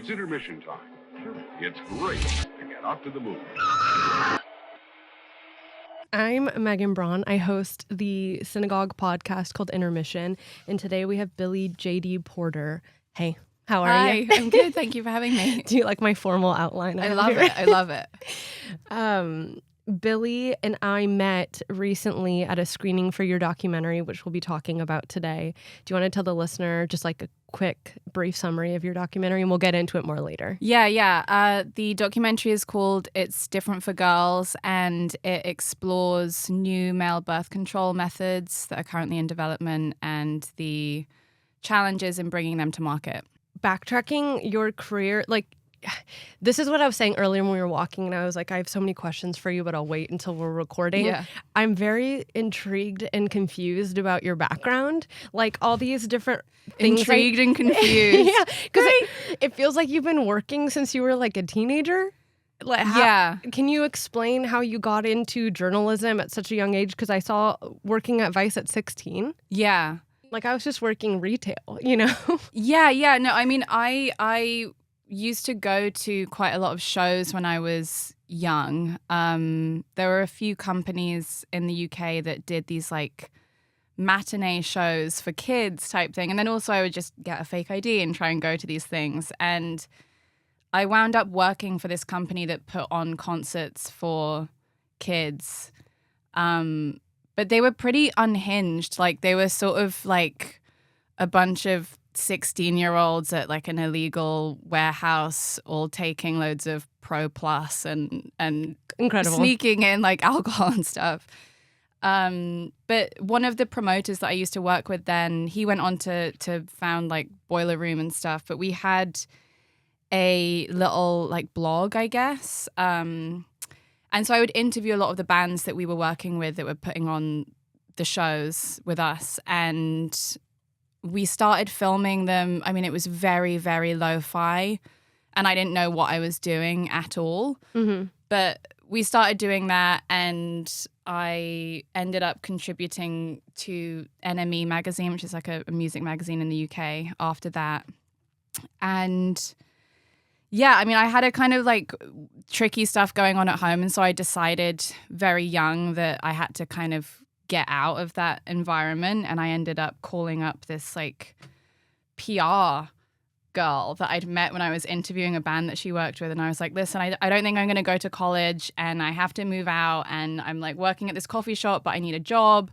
It's intermission time. It's great to get out to the movies. I'm Megan Braun. I host the synagogue podcast called Intermission, and today we have Billie JD Porter. Hey, how are you? Hi, I'm good. Thank you for having me. Do you like my formal outline? I love it. I love it. Billie and I met recently at a screening for your documentary, which we'll be talking about today. Do you want to tell the listener just like a quick, brief summary of your documentary, and we'll get into it more later? Yeah. The documentary is called It's Different for Girls, and it explores new male birth control methods that are currently in development and the challenges in bringing them to market. Backtracking your career, this is what I was saying earlier when we were walking, and I was like, I have so many questions for you, but I'll wait until we're recording. Yeah. I'm very intrigued and confused about your background, like all these different things. Intrigued and confused. Yeah, because it feels like you've been working since you were like a teenager. Yeah. Can you explain how you got into journalism at such a young age? Because I saw working at Vice at 16. Yeah. Like I was just working retail, you know? Yeah. No, I mean, I used to go to quite a lot of shows when I was young. There were a few companies in the UK that did these like matinee shows for kids type thing. And then also I would just get a fake ID and try and go to these things. And I wound up working for this company that put on concerts for kids. But they were pretty unhinged. Like they were sort of like a bunch of 16-year-olds at like an illegal warehouse, all taking loads of Pro Plus and Incredible. Sneaking in like alcohol and stuff. But one of the promoters that I used to work with then, he went on to found like Boiler Room and stuff. But we had a little like blog, I guess. And so I would interview a lot of the bands that we were working with that were putting on the shows with us. And we started filming them. I mean, it was very, very lo-fi, and I didn't know what I was doing at all. Mm-hmm. But we started doing that, and I ended up contributing to NME magazine, which is like a music magazine in the UK after that. And yeah, I mean, I had a kind of like tricky stuff going on at home, and so I decided very young that I had to kind of get out of that environment, and I ended up calling up this like PR girl that I'd met when I was interviewing a band that she worked with, and I was like, listen, I don't think I'm going to go to college, and I have to move out, and I'm like working at this coffee shop, but I need a job.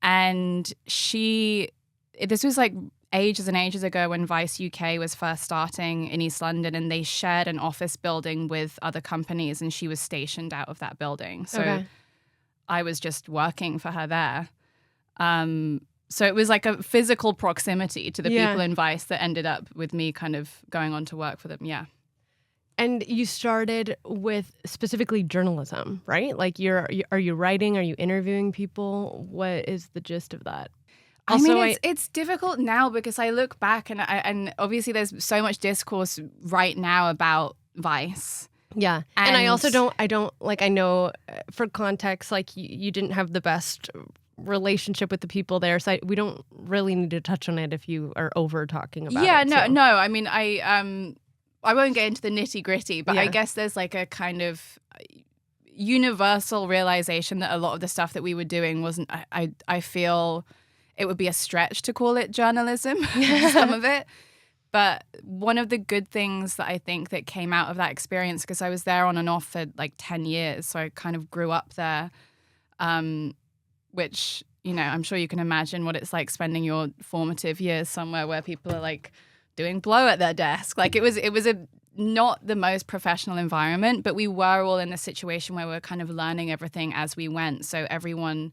And this was like ages and ages ago when Vice UK was first starting in East London, and they shared an office building with other companies, and she was stationed out of that building. So Okay. I was just working for her there. So it was like a physical proximity to the people in Vice that ended up with me kind of going on to work for them. Yeah. And you started with specifically journalism, right? Like are you writing? Are you interviewing people? What is the gist of that? Also, I mean, it's difficult now because I look back and obviously there's so much discourse right now about Vice. Yeah. And I also I know for context, like you didn't have the best relationship with the people there. So we don't really need to touch on it if you are over talking about it. Yeah, no. I mean, I won't get into the nitty gritty, but I guess there's like a kind of universal realization that a lot of the stuff that we were doing wasn't, I feel it would be a stretch to call it journalism, some of it. But one of the good things that I think that came out of that experience, because I was there on and off for like 10 years, so I kind of grew up there, which, you know, I'm sure you can imagine what it's like spending your formative years somewhere where people are like doing blow at their desk. Like it was not the most professional environment, but we were all in a situation where we were kind of learning everything as we went. So everyone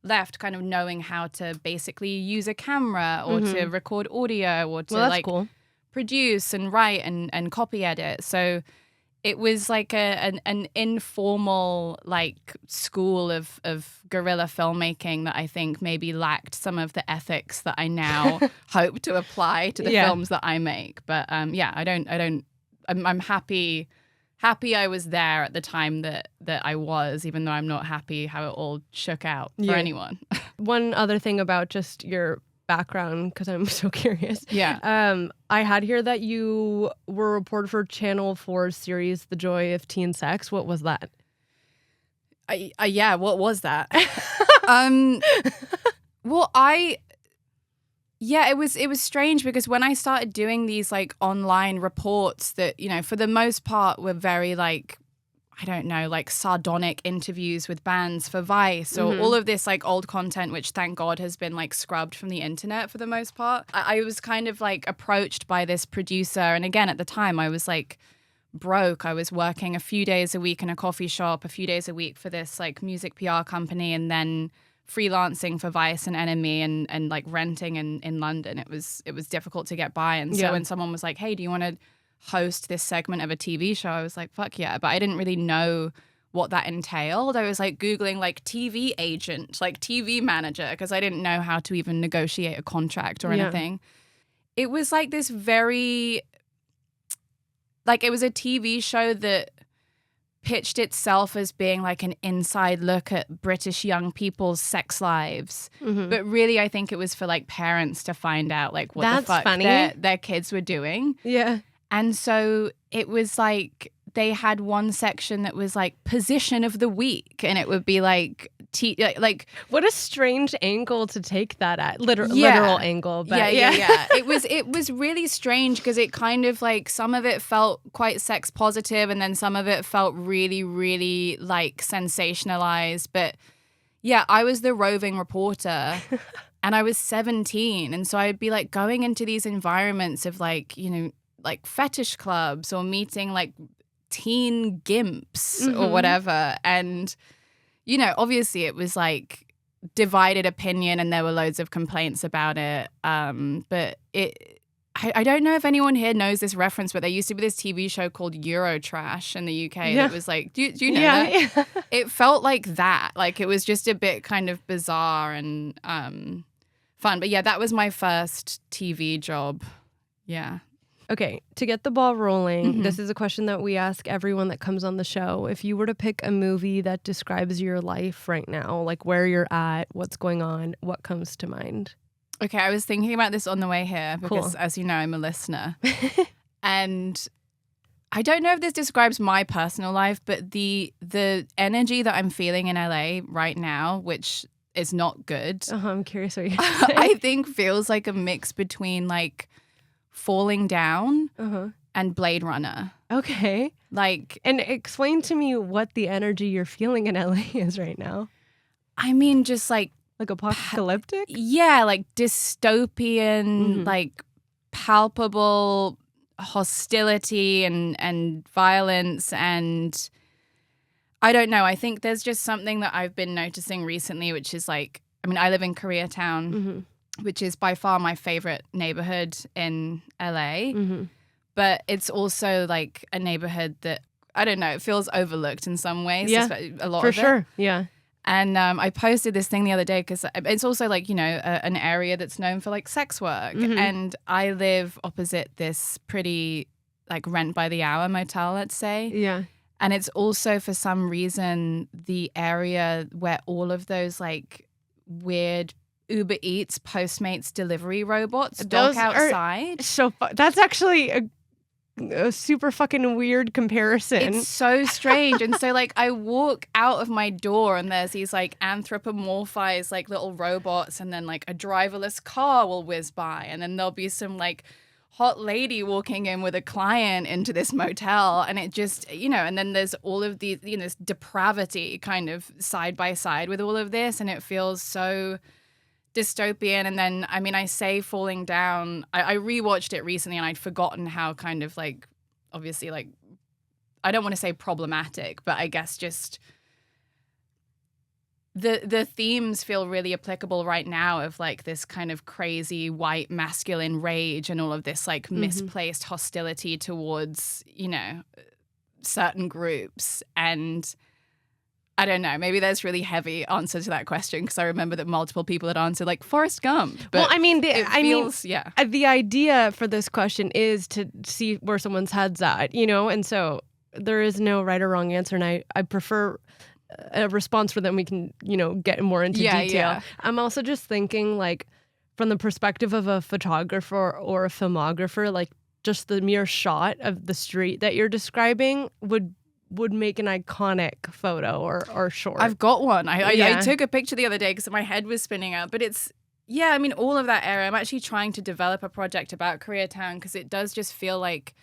left kind of knowing how to basically use a camera or to record audio or to cool. produce and write and copy edit. So it was like an informal like school of guerrilla filmmaking that I think maybe lacked some of the ethics that I now hope to apply to the films that I make. But I'm happy I was there at the time that I was, even though I'm not happy how it all shook out for anyone. One other thing about just your background because I'm so curious. Yeah. I had here that you were a reporter for Channel 4's series The Joy of Teen Sex. What was that? Yeah, what was that? Well, it was strange because when I started doing these like online reports that, you know, for the most part were very like, I don't know, like sardonic interviews with bands for Vice or all of this like old content, which thank God has been like scrubbed from the internet for the most part. I was kind of like approached by this producer. And again, at the time I was like broke. I was working a few days a week in a coffee shop, a few days a week for this like music PR company, and then freelancing for Vice and Enemy and like renting in London. It was difficult to get by. And so when someone was like, hey, do you want to host this segment of a TV show? I was like, fuck yeah. But I didn't really know what that entailed. I was like Googling like TV agent, like TV manager, because I didn't know how to even negotiate a contract or anything. It was like this very, like it was a TV show that pitched itself as being like an inside look at British young people's sex lives. But really, I think it was for like parents to find out like what the fuck their kids were doing. Yeah. And so it was like they had one section that was like position of the week, and it would be like like what a strange angle to take that at. Literal angle. But yeah. It was really strange because it kind of like some of it felt quite sex positive, and then some of it felt really, really like sensationalized. But yeah, I was the roving reporter. And I was 17, and so I'd be like going into these environments of like, you know, like fetish clubs or meeting like teen gimps or whatever. And, you know, obviously it was like divided opinion and there were loads of complaints about it. But I don't know if anyone here knows this reference, but there used to be this TV show called Eurotrash in the UK that was like, do you know that? Yeah. It felt like that. Like it was just a bit kind of bizarre and fun. But yeah, that was my first TV job. Yeah. Okay, to get the ball rolling, this is a question that we ask everyone that comes on the show. If you were to pick a movie that describes your life right now, like where you're at, what's going on, what comes to mind? Okay, I was thinking about this on the way here because, as you know, I'm a listener. And I don't know if this describes my personal life, but the energy that I'm feeling in LA right now, which is not good. I'm curious what you're saying. I think feels like a mix between like Falling Down and Blade Runner. Okay. Like, and explain to me what the energy you're feeling in LA is right now. I mean, just like apocalyptic? Yeah, like dystopian, like palpable hostility and violence. And I don't know. I think there's just something that I've been noticing recently, which is like, I mean, I live in Koreatown, which is by far my favorite neighborhood in LA. But it's also like a neighborhood that, I don't know, it feels overlooked in some ways. Yeah, a lot for of sure. It. Yeah. And I posted this thing the other day because it's also like, you know, an area that's known for like sex work. And I live opposite this pretty like rent by the hour motel, let's say. Yeah. And it's also for some reason the area where all of those like weird Uber Eats, Postmates delivery robots dock outside. That's actually a super fucking weird comparison. It's so strange. And so like I walk out of my door and there's these like anthropomorphized like little robots, and then like a driverless car will whiz by, and then there'll be some like hot lady walking in with a client into this motel, and it just, you know, and then there's all of these, you know, this depravity kind of side by side with all of this, and it feels so dystopian. And then, I mean, I say Falling Down, I rewatched it recently and I'd forgotten how kind of like, obviously like, I don't want to say problematic, but I guess just the themes feel really applicable right now of like this kind of crazy white masculine rage and all of this like misplaced hostility towards, you know, certain groups. And I don't know, maybe there's really heavy answer to that question because I remember that multiple people had answered like Forrest Gump. But well, I mean, the idea for this question is to see where someone's head's at, you know, and so there is no right or wrong answer. And I prefer a response for them. We can, you know, get more into detail. Yeah. I'm also just thinking like from the perspective of a photographer or a filmographer, like just the mere shot of the street that you're describing would make an iconic photo or short. I've got one. I Yeah. took a picture the other day because my head was spinning out. But it's, yeah, I mean, all of that area. I'm actually trying to develop a project about Koreatown because it does just feel like,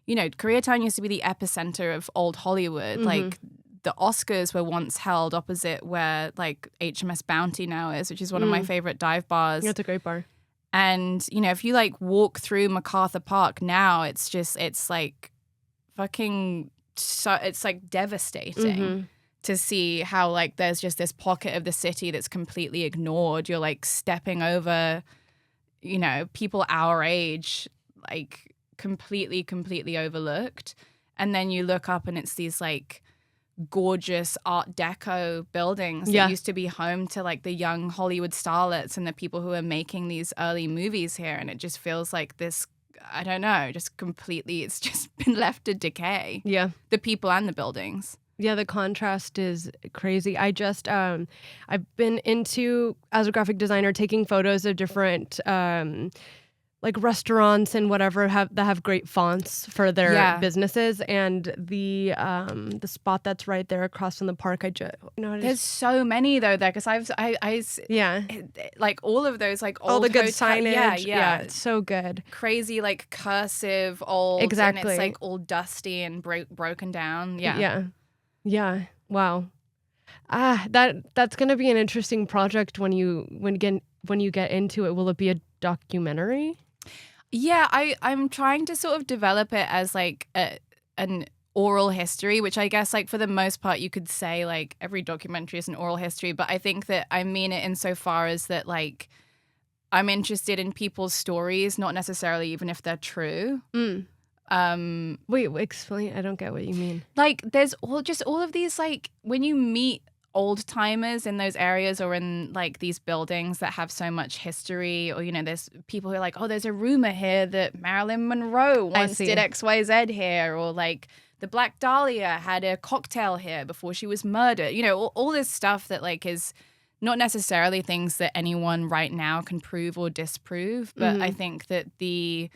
you know, Koreatown used to be the epicenter of old Hollywood. Like the Oscars were once held opposite where like HMS Bounty now is, which is one of my favorite dive bars. That's a great bar. And, you know, if you like walk through MacArthur Park now, it's like fucking, so it's like devastating to see how like there's just this pocket of the city that's completely ignored. You're like stepping over, you know, people our age, like completely overlooked. And then you look up and it's these like gorgeous Art Deco buildings that used to be home to like the young Hollywood starlets and the people who are making these early movies here. And it just feels like this, I don't know, just completely, it's just been left to decay. Yeah. The people and the buildings. Yeah, the contrast is crazy. I just, I've been into, as a graphic designer, taking photos of different like restaurants and whatever that have great fonts for their businesses, and the spot that's right there across from the park. There's so many though there because I like all of those like old all the good hotel, signage. yeah, It's so good. Crazy like cursive old, exactly, and it's like all dusty and broken down. Yeah. Wow. That's gonna be an interesting project when you get into it. Will it be a documentary? Yeah, I'm trying to sort of develop it as like an oral history, which I guess like for the most part you could say like every documentary is an oral history, but I think that I mean it insofar as that like I'm interested in people's stories, not necessarily even if they're true. Wait, explain. I don't get what you mean. Like there's all of these like when you meet old timers in those areas or in like these buildings that have so much history, or you know there's people who are like, oh, there's a rumor here that Marilyn Monroe once did XYZ here, or like the Black Dahlia had a cocktail here before she was murdered, you know, all this stuff that like is not necessarily things that anyone right now can prove or disprove, but I think that the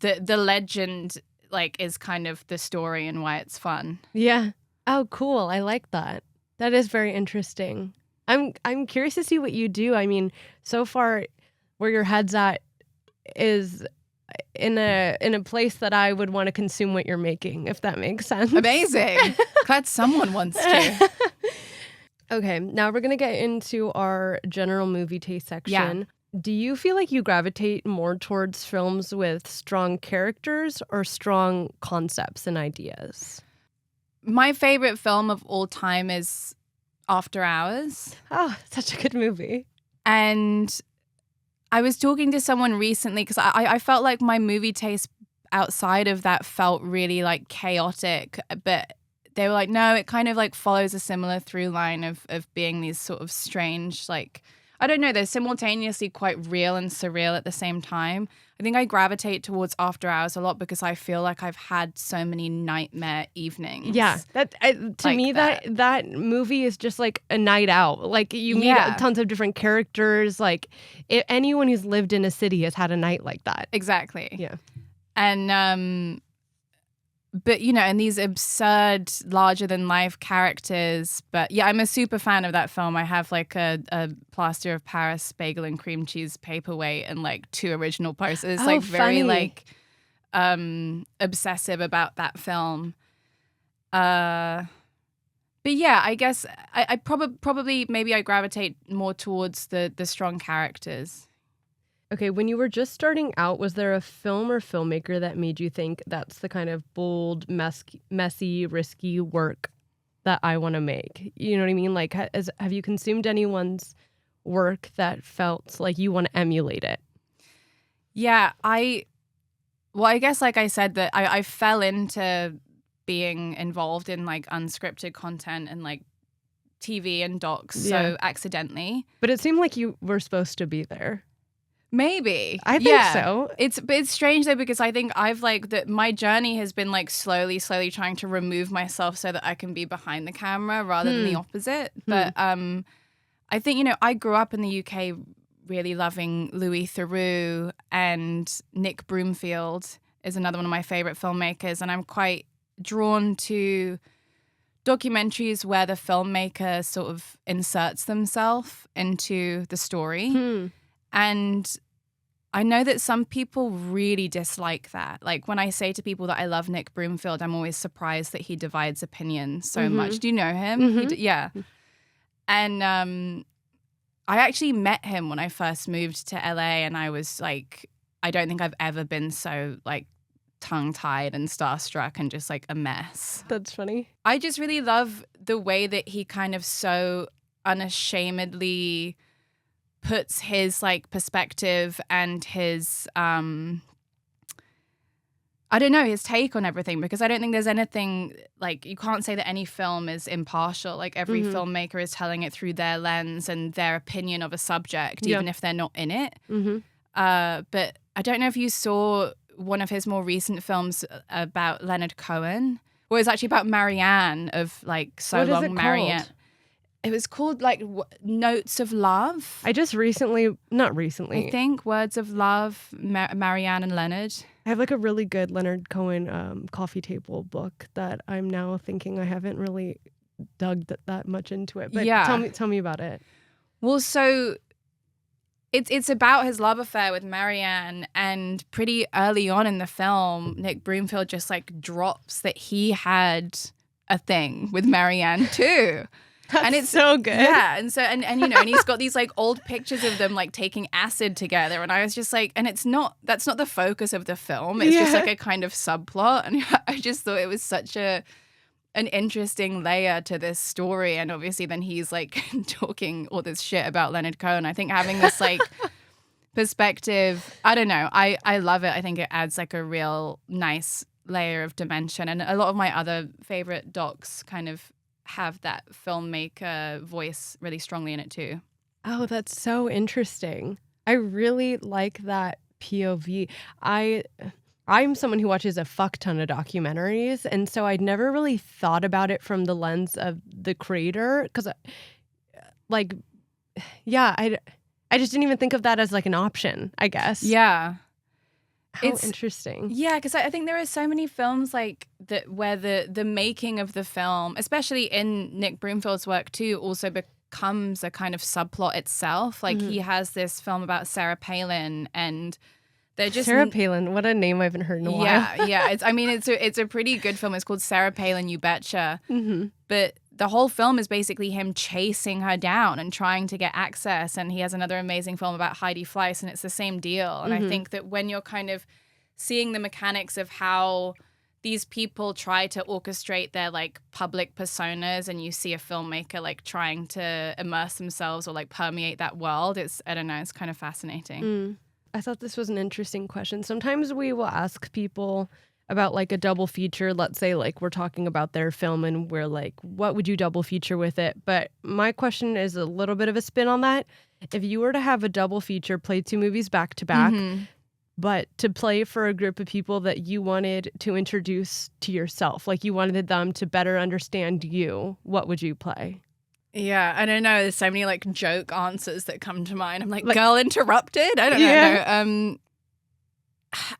legend like is kind of the story and why it's fun. Yeah. Oh, cool. I like that. That is very interesting. I'm curious to see what you do. I mean, so far where your head's at is in a place that I would want to consume what you're making, if that makes sense. Amazing. Glad someone wants to. Okay, now we're going to get into our general movie taste section. Yeah. Do you feel like you gravitate more towards films with strong characters or strong concepts and ideas? My favorite film of all time is After Hours. Oh, such a good movie. And I was talking to someone recently because I felt like my movie taste outside of that felt really like chaotic, but they were like, no, it kind of like follows a similar through line of being these sort of strange, like, I don't know, they're simultaneously quite real and surreal at the same time. I think I gravitate towards After Hours a lot because I feel like I've had so many nightmare evenings. Yeah, to me that movie is just like a night out. Like you meet tons of different characters. Like anyone who's lived in a city has had a night like that. Exactly. Yeah, and but you know, and these absurd, larger than life characters. But yeah, I'm a super fan of that film. I have like a plaster of Paris bagel and cream cheese paperweight and like 2 original posters. Like very like obsessive about that film. But yeah, I guess I probably maybe I gravitate more towards the strong characters. Okay, when you were just starting out, was there a film or filmmaker that made you think that's the kind of bold, messy, risky work that I want to make? You know what I mean? Like, have you consumed anyone's work that felt like you want to emulate it? Yeah, I guess like I said that I fell into being involved in like unscripted content and like TV and docs so accidentally. But it seemed like you were supposed to be there. Maybe. I think so. It's strange though because I think I've like that my journey has been like slowly trying to remove myself so that I can be behind the camera rather than the opposite. But I think, you know, I grew up in the UK really loving Louis Theroux, and Nick Broomfield is another one of my favorite filmmakers. And I'm quite drawn to documentaries where the filmmaker sort of inserts themselves into the story. And I know that some people really dislike that. Like when I say to people that I love Nick Broomfield, I'm always surprised that he divides opinion so much. Do you know him? Yeah. And I actually met him when I first moved to LA, and I was like, I don't think I've ever been so like tongue-tied and starstruck and just like a mess. That's funny. I just really love the way that he kind of so unashamedly puts his like perspective and his I don't know, his take on everything, because I don't think there's anything like, you can't say that any film is impartial. Like every filmmaker is telling it through their lens and their opinion of a subject, even if they're not in it. But I don't know if you saw one of his more recent films about Leonard Cohen. Well, it's actually about Marianne of like So What is Long it Marianne. called? It was called like Notes of Love. I just not recently. I think Words of Love, Marianne and Leonard. I have like a really good Leonard Cohen coffee table book that I'm now thinking I haven't really dug that much into it. But tell me about it. Well, so it's about his love affair with Marianne, and pretty early on in the film, Nick Broomfield just like drops that he had a thing with Marianne too. And it's so good. Yeah. And so, and you know, and he's got these like old pictures of them like taking acid together. And I was just like, and that's not the focus of the film. It's just like a kind of subplot. And I just thought it was such an interesting layer to this story. And obviously then he's like talking all this shit about Leonard Cohen. I think having this like perspective, I don't know. I love it. I think it adds like a real nice layer of dimension. And a lot of my other favorite docs kind of have that filmmaker voice really strongly in it too. Oh, that's so interesting. I really like that POV. I'm someone who watches a fuck ton of documentaries, and so I'd never really thought about it from the lens of the creator, because I just didn't even think of that as like an option, I guess. Yeah. It's interesting. Yeah, because I think there are so many films like that where the making of the film, especially in Nick Broomfield's work too, also becomes a kind of subplot itself. Like he has this film about Sarah Palin, and they're just Sarah Palin. What a name I haven't heard in a while. Yeah. It's a pretty good film. It's called Sarah Palin, You Betcha. But the whole film is basically him chasing her down and trying to get access. And he has another amazing film about Heidi Fleiss, and it's the same deal. And I think that when you're kind of seeing the mechanics of how these people try to orchestrate their like public personas, and you see a filmmaker like trying to immerse themselves or like permeate that world, it's kind of fascinating. I thought this was an interesting question. Sometimes we will ask people about like a double feature. Let's say like we're talking about their film and we're like, what would you double feature with it? But my question is a little bit of a spin on that. If you were to have a double feature, play 2 movies back to back, but to play for a group of people that you wanted to introduce to yourself, like you wanted them to better understand you, what would you play? Yeah, I don't know. There's so many like joke answers that come to mind. I'm like Girl Interrupted? I don't know.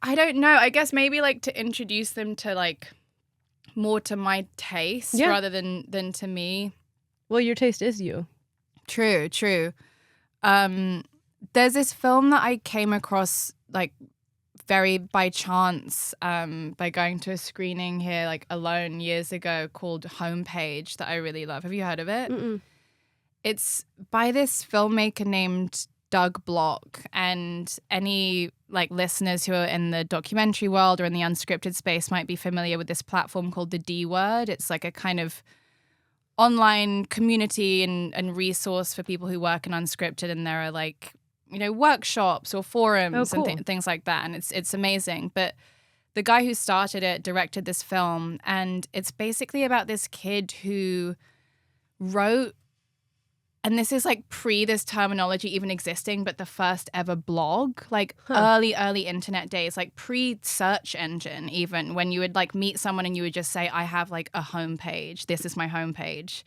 I don't know. I guess maybe like to introduce them to like more to my taste rather than to me. Well, your taste is you. True. There's this film that I came across like very by chance by going to a screening here like alone years ago called Homepage that I really love. Have you heard of it? It's by this filmmaker named Doug Block, and any like listeners who are in the documentary world or in the unscripted space might be familiar with this platform called the D Word. It's like a kind of online community and resource for people who work in unscripted, and there are like, you know, workshops or forums and things like that, and it's amazing. But the guy who started it directed this film, and it's basically about this kid who wrote, and this is like pre this terminology even existing, but the first ever blog, like early internet days, like pre-search engine even, when you would like meet someone and you would just say, I have like a homepage. This is my homepage.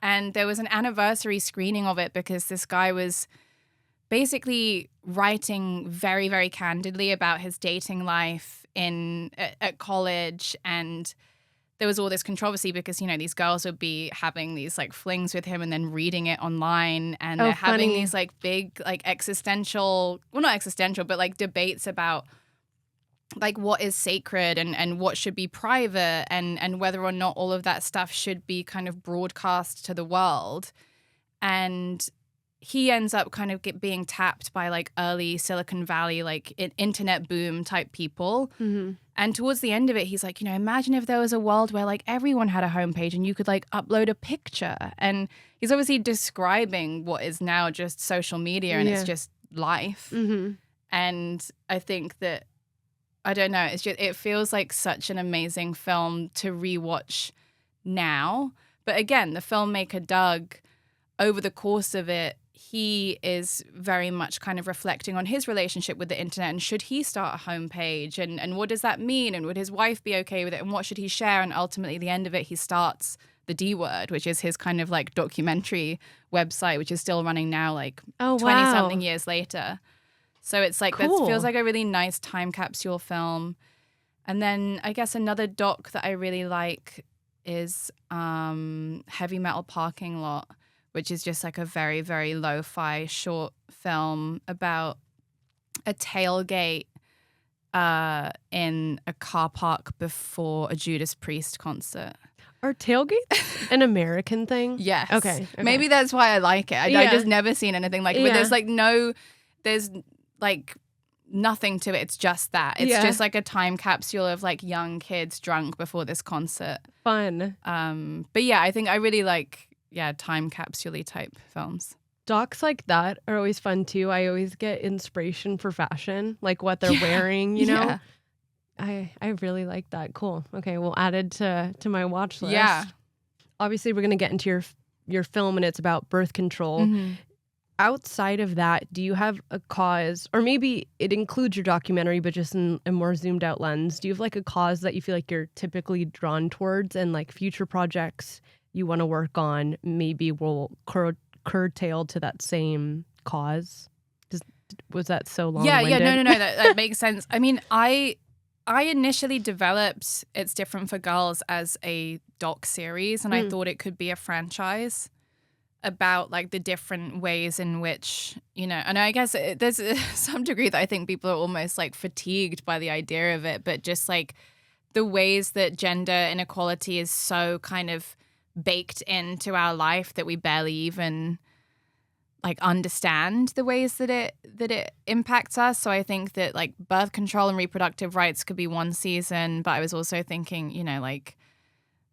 And there was an anniversary screening of it because this guy was basically writing very, very candidly about his dating life at college. And there was all this controversy because, you know, these girls would be having these like flings with him and then reading it online. And they're having these like big like existential, well, not existential, but like debates about like what is sacred and what should be private and whether or not all of that stuff should be kind of broadcast to the world. And he ends up kind of being tapped by like early Silicon Valley, like internet boom type people. Mm-hmm. And towards the end of it, he's like, you know, imagine if there was a world where like everyone had a homepage and you could like upload a picture. And he's obviously describing what is now just social media and it's just life. Mm-hmm. And I think that, I don't know, it feels like such an amazing film to rewatch now. But again, the filmmaker Doug, over the course of it, he is very much kind of reflecting on his relationship with the internet and should he start a homepage and what does that mean and would his wife be okay with it and what should he share, and ultimately at the end of it he starts the D Word, which is his kind of like documentary website, which is still running now like 20-something years later. So it's like that feels like a really nice time capsule film. And then I guess another doc that I really like is Heavy Metal Parking Lot, which is just like a very, very lo-fi short film about a tailgate in a car park before a Judas Priest concert. Are tailgates an American thing? Yes. Okay. Maybe that's why I like it. I just never seen anything like it. But there's like nothing to it. It's just that. It's just like a time capsule of like young kids drunk before this concert. Fun. But yeah, I think I really like time capsule-y type films. Docs like that are always fun too. I always get inspiration for fashion, like what they're wearing, you know? I really like that. Cool. Okay, we'll add it to my watch list. Yeah. Obviously, we're going to get into your film and it's about birth control. Mm-hmm. Outside of that, do you have a cause, or maybe it includes your documentary, but just in a more zoomed out lens, do you have like a cause that you feel like you're typically drawn towards and like future projects you want to work on maybe will curtail to that same cause? Was that so long-winded? No, that makes sense. I mean, I initially developed It's Different for Girls as a doc series, and I thought it could be a franchise about like the different ways in which, you know, and I guess there's some degree that I think people are almost like fatigued by the idea of it, but just like the ways that gender inequality is so kind of baked into our life that we barely even like understand the ways that it impacts us. So I think that like birth control and reproductive rights could be one season, but I was also thinking, you know, like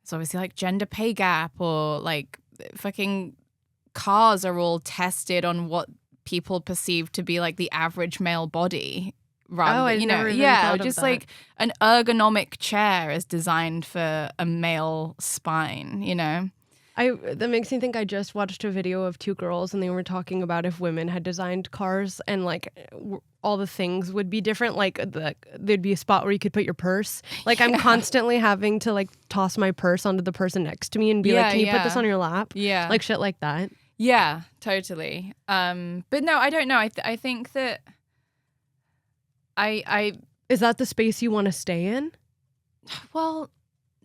it's obviously like gender pay gap, or like fucking cars are all tested on what people perceive to be like the average male body. Rather, you know, just like an ergonomic chair is designed for a male spine, you know? That makes me think I just watched a video of two girls and they were talking about if women had designed cars and like all the things would be different. Like there'd be a spot where you could put your purse. Like I'm constantly having to like toss my purse onto the person next to me and be like, can you put this on your lap? Yeah. Like shit like that. Yeah, totally. But no, I don't know. I think that Is that the space you want to stay in? Well,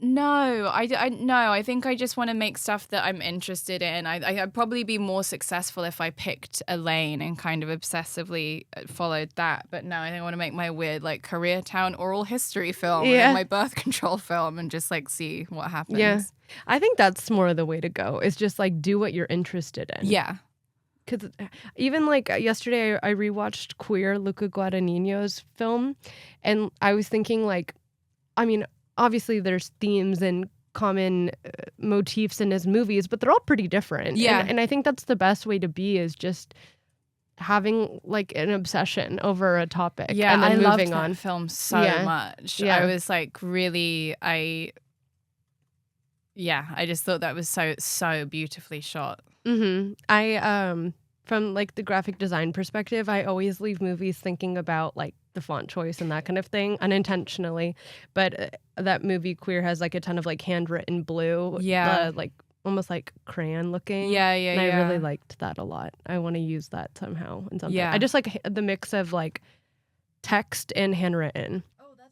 no, I think I just want to make stuff that I'm interested in. I'd probably be more successful if I picked a lane and kind of obsessively followed that. But no, I think I want to make my weird like Koreatown oral history film and my birth control film and just like see what happens. Yeah, I think that's more the way to go. It's just like do what you're interested in. Yeah. Because even like yesterday, I rewatched Queer, Luca Guadagnino's film, and I was thinking like, I mean, obviously there's themes and common motifs in his movies, but they're all pretty different. Yeah. And I think that's the best way to be, is just having like an obsession over a topic. Yeah, and then I moving loved on. that film so much. Yeah. I was like really, I just thought that was so beautifully shot. Mm-hmm. I from like the graphic design perspective, I always leave movies thinking about like the font choice and that kind of thing unintentionally. But that movie Queer has like a ton of like handwritten blue, like almost like crayon looking. Yeah. And I really liked that a lot. I want to use that somehow in something. Yeah. I just like the mix of like text and handwritten.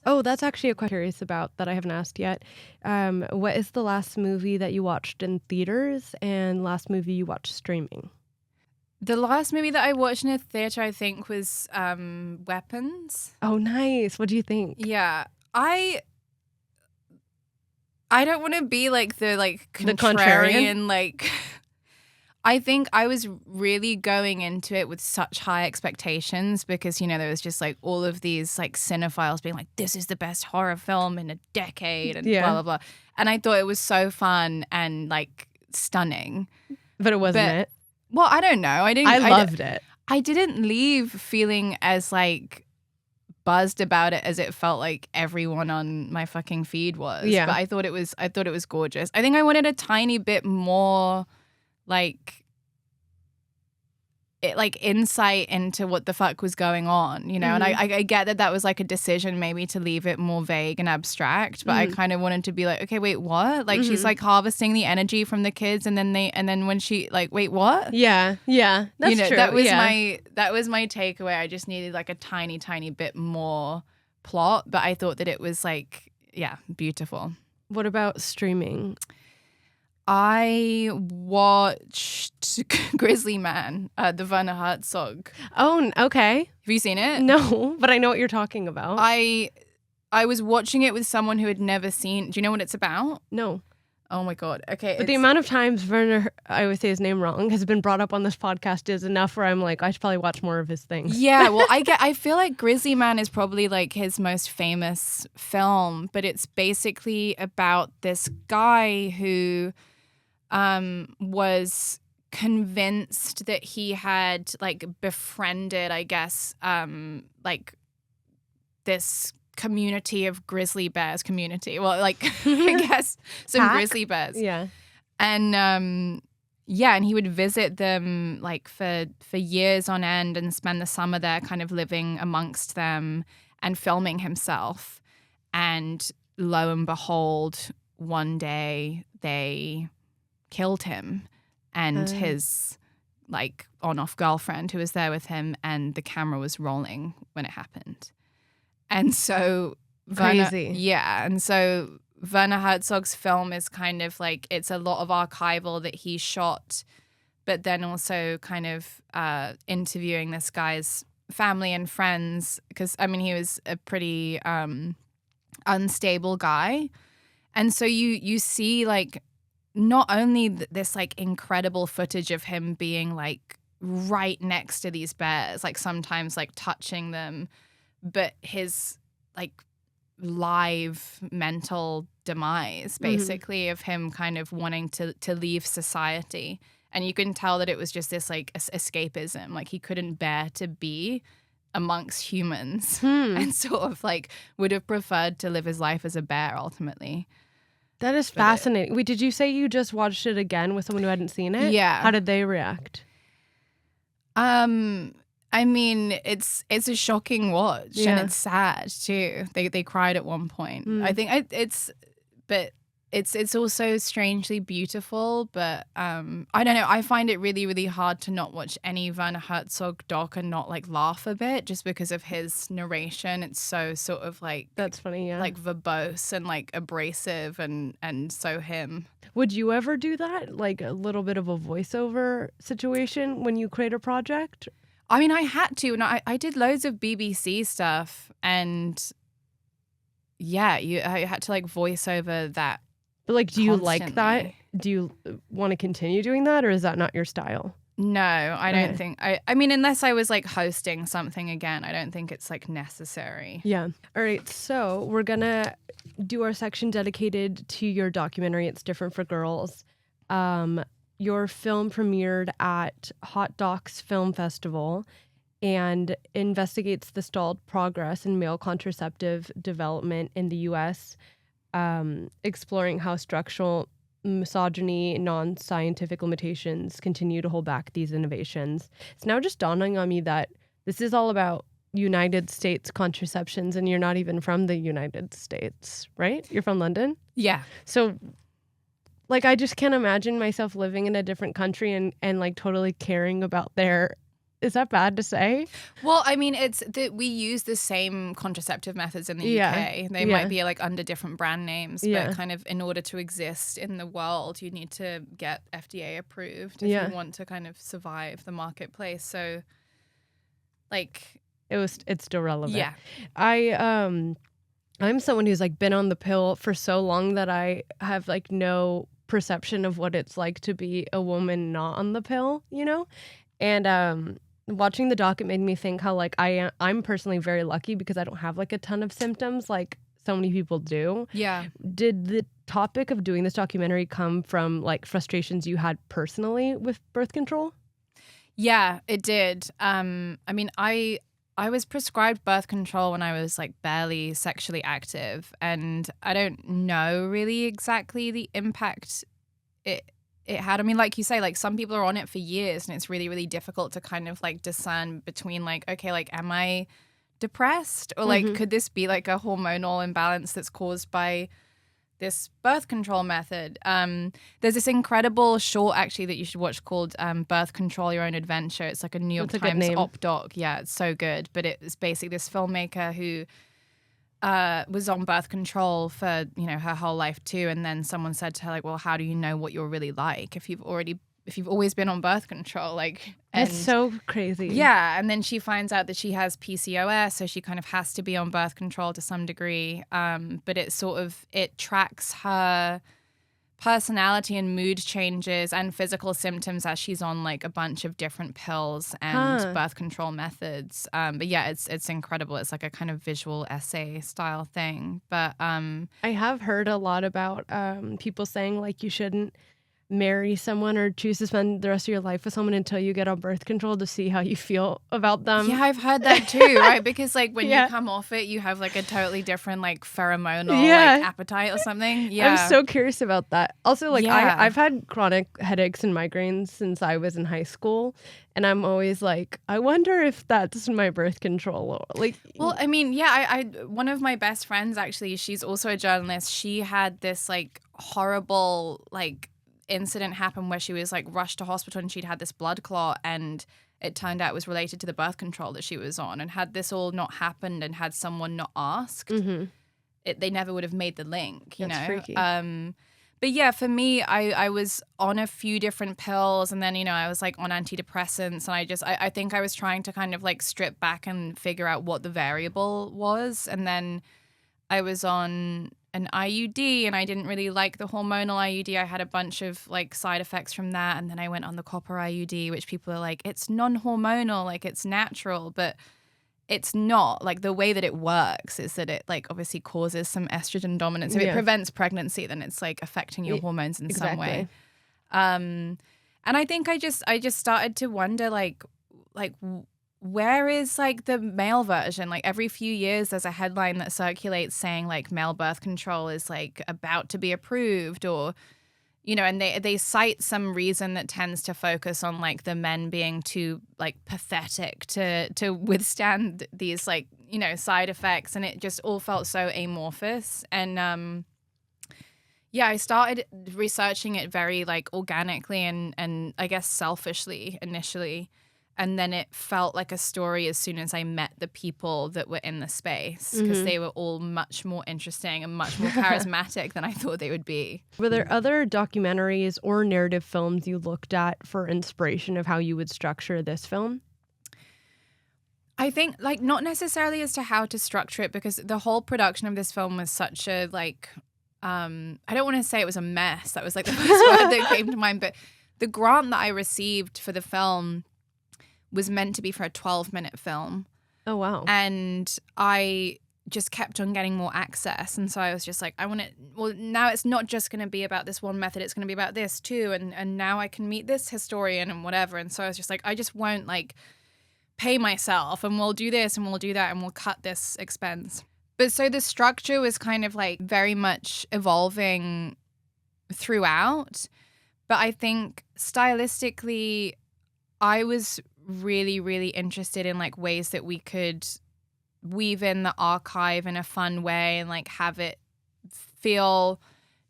Oh, that's actually a question I'm curious about that I haven't asked yet. What is the last movie that you watched in theaters and last movie you watched streaming? The last movie that I watched in a theater, I think, was Weapons. Oh, nice. What do you think? Yeah. I don't want to be like the The contrarian? contrarian, like I think I was really going into it with such high expectations because, you know, there was just like all of these like cinephiles being like, this is the best horror film in a decade and blah, blah, blah. And I thought it was so fun and like stunning. But it wasn't it. Well, I don't know. I loved it. I didn't leave feeling as like buzzed about it as it felt like everyone on my fucking feed was. Yeah. But I thought it was gorgeous. I think I wanted a tiny bit more like insight into what the fuck was going on, you know. And I get that was like a decision maybe to leave it more vague and abstract, but I kind of wanted to be like, okay, wait, what? Like she's like harvesting the energy from the kids, and then when she like, wait, what? Yeah, that's you know, true. That was my takeaway. I just needed like a tiny bit more plot, but I thought that it was like, yeah, beautiful. What about streaming? I watched Grizzly Man, the Werner Herzog. Oh, okay. Have you seen it? No, but I know what you're talking about. I was watching it with someone who had never seen. Do you know what it's about? No. Oh my God. Okay. But the amount of times Werner, I always say his name wrong, has been brought up on this podcast is enough where I'm like, I should probably watch more of his things. Yeah, well, I feel like Grizzly Man is probably like his most famous film, but it's basically about this guy who was convinced that he had like befriended, I guess, like this community of grizzly bears well, like I guess some grizzly bears. Yeah. And and he would visit them like for years on end and spend the summer there kind of living amongst them and filming himself. And lo and behold, one day they killed him and his like on-off girlfriend who was there with him, and the camera was rolling when it happened. And so crazy. And so Werner Herzog's film is kind of like, it's a lot of archival that he shot, but then also kind of interviewing this guy's family and friends, because I mean he was a pretty unstable guy. And so you see like not only this like incredible footage of him being like right next to these bears, like sometimes like touching them, but his like live mental demise basically of him kind of wanting to leave society. And you can tell that it was just this like escapism, like he couldn't bear to be amongst humans and sort of like would have preferred to live his life as a bear ultimately. That is fascinating. Wait, did you say you just watched it again with someone who hadn't seen it? Yeah. How did they react? I mean, it's a shocking watch and it's sad too. They cried at one point. I think it's also strangely beautiful, but I don't know. I find it really, really hard to not watch any Werner Herzog doc and not like laugh a bit just because of his narration. It's so sort of like, that's funny, yeah, like verbose and like abrasive and so him. Would you ever do that? Like a little bit of a voiceover situation when you create a project? I mean, I had to, and I did loads of BBC stuff, and yeah, I had to like voice over that. But like, do you constantly. like that? Do you want to continue doing that, or is that not your style? No, I don't think. I mean, unless I was like hosting something again, I don't think it's like necessary. Yeah. All right. So we're gonna do our section dedicated to your documentary. It's Different for Girls. Your film premiered at Hot Docs Film Festival and investigates the stalled progress in male contraceptive development in the U.S., exploring how structural misogyny and non-scientific limitations continue to hold back these innovations. It's now just dawning on me that this is all about United States contraceptions, and you're not even from the United States, right? You're from London? Yeah. So Like, I just can't imagine myself living in a different country and like totally caring about their. Is that bad to say? Well, I mean, it's that we use the same contraceptive methods in the Yeah. UK. They Yeah. might be like under different brand names, Yeah. but kind of in order to exist in the world, you need to get FDA approved if Yeah. you want to kind of survive the marketplace. So, like, It's still relevant. yeah. I'm someone who's like been on the pill for so long that I have like no perception of what it's like to be a woman not on the pill, you know? And watching the doc, it made me think how like I'm personally very lucky because I don't have like a ton of symptoms like so many people do. Yeah. Did the topic of doing this documentary come from like frustrations you had personally with birth control? Yeah, it did. I mean, I was prescribed birth control when I was like barely sexually active, and I don't know really exactly the impact it had. I mean, like you say, like some people are on it for years, and it's really, really difficult to kind of like discern between like, okay, like am I depressed or like could this be like a hormonal imbalance that's caused by this birth control method? There's this incredible short actually that you should watch called Birth Control Your Own Adventure. It's like a New York That's a good Times name. op doc. Yeah, it's so good. But it's basically this filmmaker who was on birth control for, you know, her whole life too. And then someone said to her, like, well, how do you know what you're really like if you've always been on birth control? Like, and That's so crazy. yeah, and then she finds out that she has PCOS, so she kind of has to be on birth control to some degree. But it tracks her personality and mood changes and physical symptoms as she's on like a bunch of different pills and birth control methods. But yeah, it's incredible. It's like a kind of visual essay style thing. But I have heard a lot about people saying like you shouldn't marry someone or choose to spend the rest of your life with someone until you get on birth control to see how you feel about them. yeah, I've heard that too, right? Because like when Yeah. you come off it, you have like a totally different like pheromonal Yeah. like appetite or something. Yeah. I'm so curious about that. Also, like Yeah. I've had chronic headaches and migraines since I was in high school, and I'm always like, I wonder if that's my birth control. Like, Well, I mean, yeah, I one of my best friends actually, she's also a journalist. She had this like horrible like incident happen where she was like rushed to hospital and she'd had this blood clot, and it turned out it was related to the birth control that she was on. And had this all not happened and had someone not asked, they never would have made the link, you That's know? freaky. But yeah, for me, I was on a few different pills, and then, you know, I was like on antidepressants, and I think I was trying to kind of like strip back and figure out what the variable was. And then I was on an IUD, and I didn't really like the hormonal IUD. I had a bunch of like side effects from that. And then I went on the copper IUD, which people are like, it's non-hormonal, like it's natural, but it's not. Like the way that it works is that it like obviously causes some estrogen dominance. If it Yeah. prevents pregnancy, then it's like affecting your hormones in some way. Exactly. And I think I just started to wonder like where is like the male version? Like every few years there's a headline that circulates saying like male birth control is like about to be approved, or you know, and they cite some reason that tends to focus on like the men being too like pathetic to withstand these like, you know, side effects, and it just all felt so amorphous. And yeah, I started researching it very like organically and I guess selfishly initially. And then it felt like a story as soon as I met the people that were in the space, because they were all much more interesting and much more charismatic than I thought they would be. Were there other documentaries or narrative films you looked at for inspiration of how you would structure this film? I think like not necessarily as to how to structure it, because the whole production of this film was such a like, I don't want to say it was a mess. That was like the first word that came to mind. But the grant that I received for the film was meant to be for a 12-minute film. Oh, wow. And I just kept on getting more access. And so I was just like, I want it. Well, now it's not just going to be about this one method. It's going to be about this too. And now I can meet this historian and whatever. And so I was just like, I just won't like pay myself, and we'll do this and we'll do that and we'll cut this expense. But so the structure was kind of like very much evolving throughout. But I think stylistically, I was really, really interested in like ways that we could weave in the archive in a fun way and like have it feel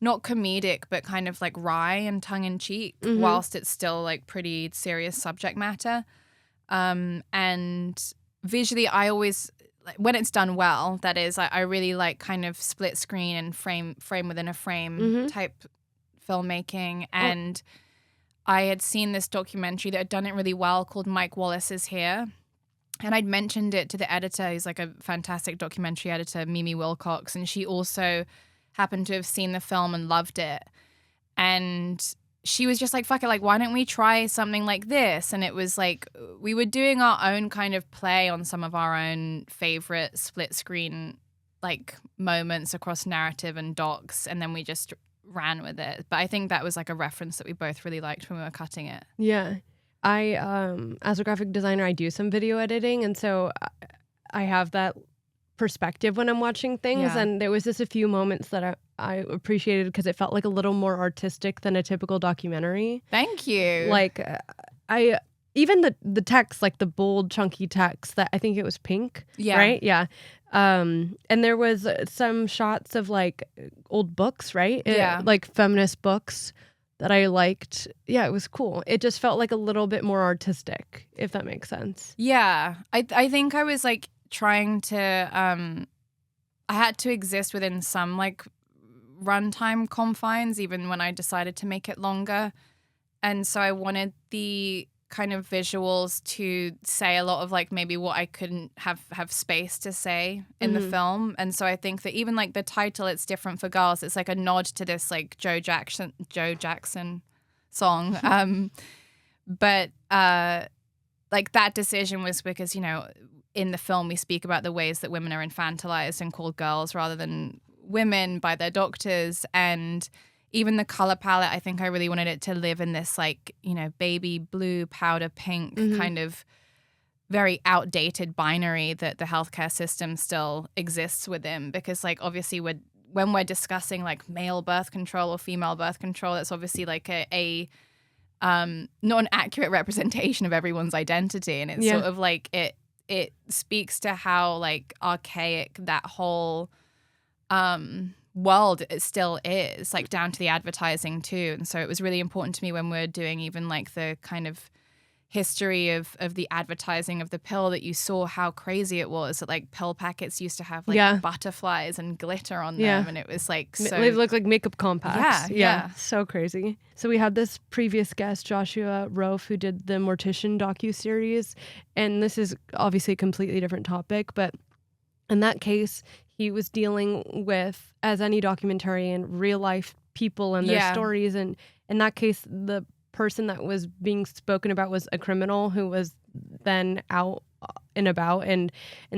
not comedic, but kind of like wry and tongue in cheek, whilst it's still like pretty serious subject matter. And visually, I always, like, when it's done well, that is, I really like kind of split screen and frame within a frame type filmmaking. And I had seen this documentary that had done it really well called Mike Wallace is Here. And I'd mentioned it to the editor, who's like a fantastic documentary editor, Mimi Wilcox, and she also happened to have seen the film and loved it. And she was just like, fuck it, like, why don't we try something like this? And it was like, we were doing our own kind of play on some of our own favorite split screen, like, moments across narrative and docs. And then we just ran with it. But I think that was like a reference that we both really liked when we were cutting it. Yeah. I, as a graphic designer, I do some video editing. And so I have that perspective when I'm watching things. And there was just a few moments that I appreciated because it felt like a little more artistic than a typical documentary. Thank you. Like even the text, like the bold chunky text, that I think it was pink. Yeah. Right. Yeah. And there was some shots of like old books, right? Like feminist books that I liked. Yeah, it was cool. It just felt like a little bit more artistic, if that makes sense. Yeah. I think I was like trying to I had to exist within some like runtime confines even when I decided to make it longer. And so I wanted the kind of visuals to say a lot of like maybe what I couldn't have space to say in the film. And so I think that even like the title, It's Different for Girls, it's like a nod to this like Joe Jackson song. But like that decision was because, you know, in the film, we speak about the ways that women are infantilized and called girls rather than women by their doctors. And even the color palette, I think I really wanted it to live in this like, you know, baby blue, powder pink kind of very outdated binary that the healthcare system still exists within. Because like, obviously when we're discussing like male birth control or female birth control, it's obviously like a not an accurate representation of everyone's identity. And it's sort of like it speaks to how like archaic that whole world it still is, like down to the advertising too. And so it was really important to me when we're doing even like the kind of history of the advertising of the pill that you saw how crazy it was that like pill packets used to have like butterflies and glitter on them and it was like so they look like makeup compacts. Yeah. So crazy. So we had this previous guest, Joshua Rofe, who did the Mortician docuseries, and this is obviously a completely different topic, but in that case he was dealing with, as any documentarian, real life people and their stories, and in that case the person that was being spoken about was a criminal who was then out and about, and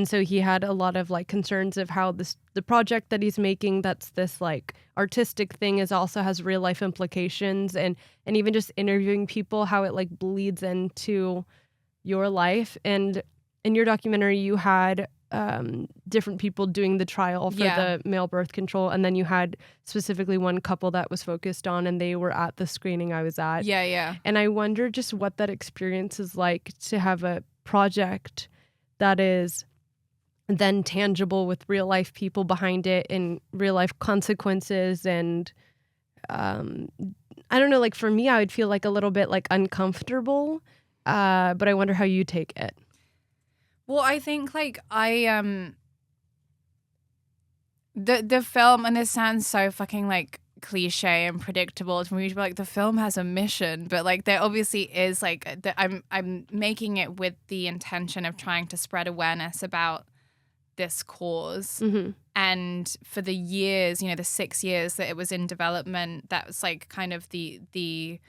so he had a lot of like concerns of how the project that he's making, that's this like artistic thing, is also has real life implications, and even just interviewing people, how it like bleeds into your life. And in your documentary you had different people doing the trial for the male birth control, and then you had specifically one couple that was focused on, and they were at the screening I was at. And I wonder just what that experience is like to have a project that is then tangible with real life people behind it and real life consequences. And I don't know, like for me I would feel like a little bit like uncomfortable, but I wonder how you take it. Well, I think like the film, and this sounds so fucking like cliche and predictable to me, but like the film has a mission, but like there obviously is like I'm making it with the intention of trying to spread awareness about this cause. And for the years, you know, the 6 years that it was in development, that was like kind of the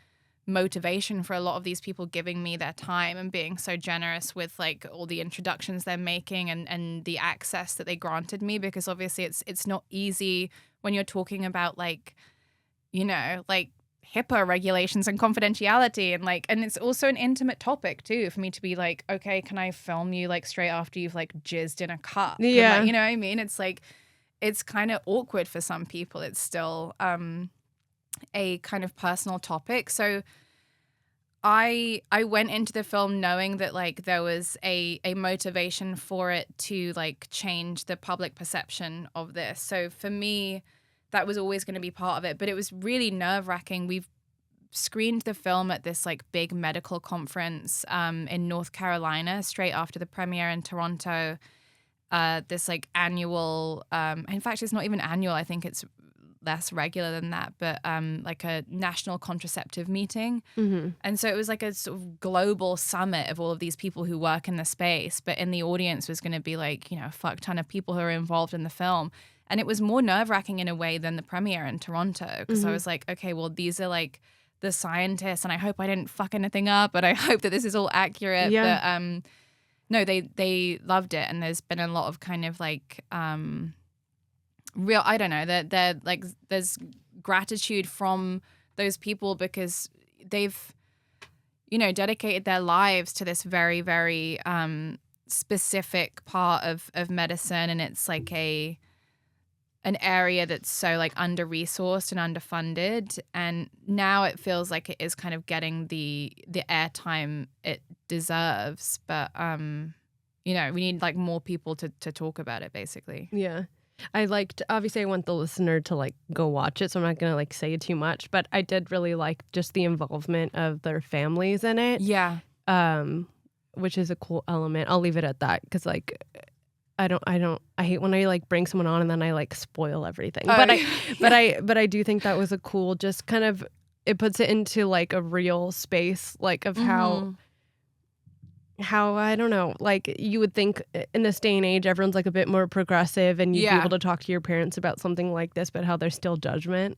motivation for a lot of these people giving me their time and being so generous with like all the introductions they're making and the access that they granted me, because obviously it's not easy when you're talking about like, you know, like HIPAA regulations and confidentiality, and it's also an intimate topic too for me to be like, okay, can I film you like straight after you've like jizzed in a cup? Yeah. Like, you know what I mean? It's like, it's kind of awkward for some people. It's still a kind of personal topic. So I went into the film knowing that like there was a motivation for it to like change the public perception of this. So for me, that was always going to be part of it. But it was really nerve-wracking. We've screened the film at this like big medical conference in North Carolina straight after the premiere in Toronto. This like annual, in fact, it's not even annual. I think it's less regular than that, but like a national contraceptive meeting. Mm-hmm. And so it was like a sort of global summit of all of these people who work in the space, but in the audience was going to be like, you know, a fuck ton of people who are involved in the film. And it was more nerve-wracking in a way than the premiere in Toronto, because I was like, okay, well, these are like the scientists, and I hope I didn't fuck anything up, but I hope that this is all accurate. Yeah. But no, they loved it, and there's been a lot of kind of like real, I don't know, they're like, there's gratitude from those people because they've, you know, dedicated their lives to this very, very specific part of medicine, and it's like an area that's so like under-resourced and underfunded, and now it feels like it is kind of getting the airtime it deserves, but you know, we need like more people to talk about it, basically. Yeah. Obviously I want the listener to like go watch it, so I'm not gonna like say too much, but I did really like just the involvement of their families in it. Yeah. Which is a cool element. I'll leave it at that, because like I hate when I like bring someone on and then I like spoil everything. But I do think that was a cool, just kind of, it puts it into like a real space, like of how I don't know, like you would think in this day and age everyone's like a bit more progressive and you'd be able to talk to your parents about something like this, but how there's still judgment,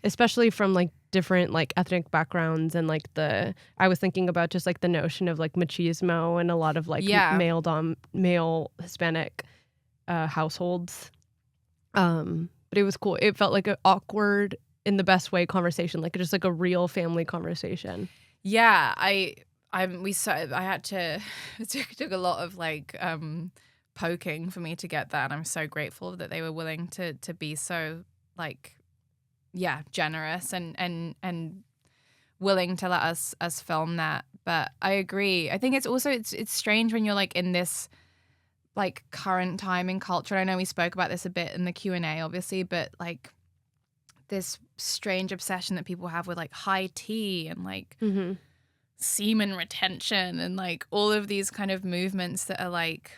especially from like different like ethnic backgrounds, and like I was thinking about just like the notion of like machismo and a lot of like male Hispanic households, but it was cool. It felt like an awkward, in the best way, conversation, like just like a real family conversation. Yeah, I had to, it took a lot of like poking for me to get that, and I'm so grateful that they were willing to be so like, yeah, generous and willing to let us film that. But I agree. I think it's also it's strange when you're like in this like current time in culture. I know we spoke about this a bit in the Q&A, obviously, but like this strange obsession that people have with like high tea and like semen retention and like all of these kind of movements that are like,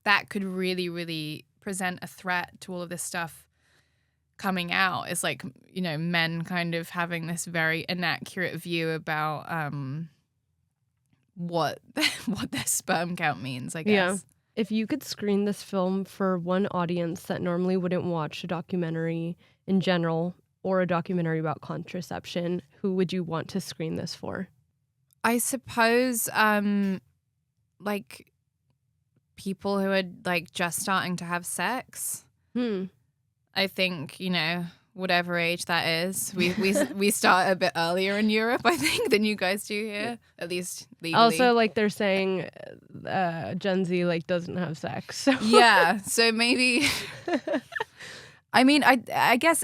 that could really, really present a threat to all of this stuff coming out. Is like, you know, men kind of having this very inaccurate view about what their sperm count means, I guess. Yeah. If you could screen this film for one audience that normally wouldn't watch a documentary in general or a documentary about contraception, who would you want to screen this for? I suppose like people who are like just starting to have sex. I think, you know, whatever age that is, we start a bit earlier in Europe, I think, than you guys do here, at least legally. Also, like they're saying Gen Z like doesn't have sex. So. Yeah, so maybe I mean, I guess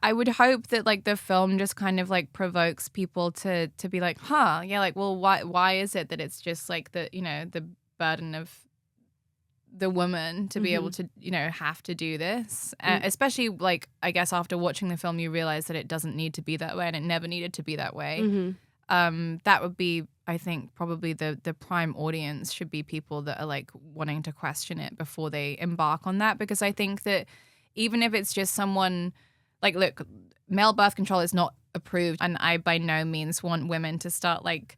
I would hope that like the film just kind of like provokes people to be like, yeah, like, well, why is it that it's just like the, you know, the burden of the woman to be able to, you know, have to do this, especially like, I guess after watching the film you realize that it doesn't need to be that way and it never needed to be that way. That would be, I think, probably the prime audience should be people that are like wanting to question it before they embark on that, because I think that even if it's just someone like, look, male birth control is not approved, and I by no means want women to start like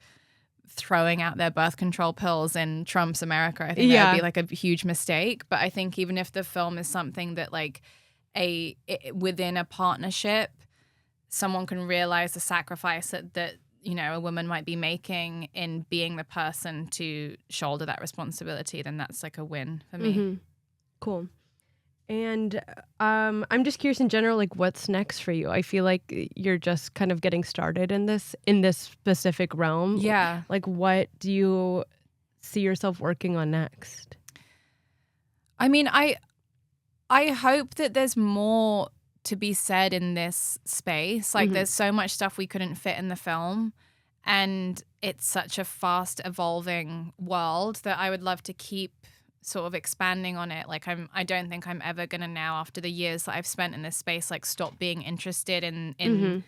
throwing out their birth control pills in Trump's America. I think that would be like a huge mistake. But I think even if the film is something that like within a partnership, someone can realize the sacrifice that you know a woman might be making in being the person to shoulder that responsibility, then that's like a win for me. Cool. And I'm just curious in general, like what's next for you? I feel like you're just kind of getting started in this specific realm. Yeah. Like what do you see yourself working on next? I mean, I hope that there's more to be said in this space. Like there's so much stuff we couldn't fit in the film, and it's such a fast evolving world that I would love to keep sort of expanding on it. Like I don't think I'm ever gonna now, after the years that I've spent in this space, like stop being interested in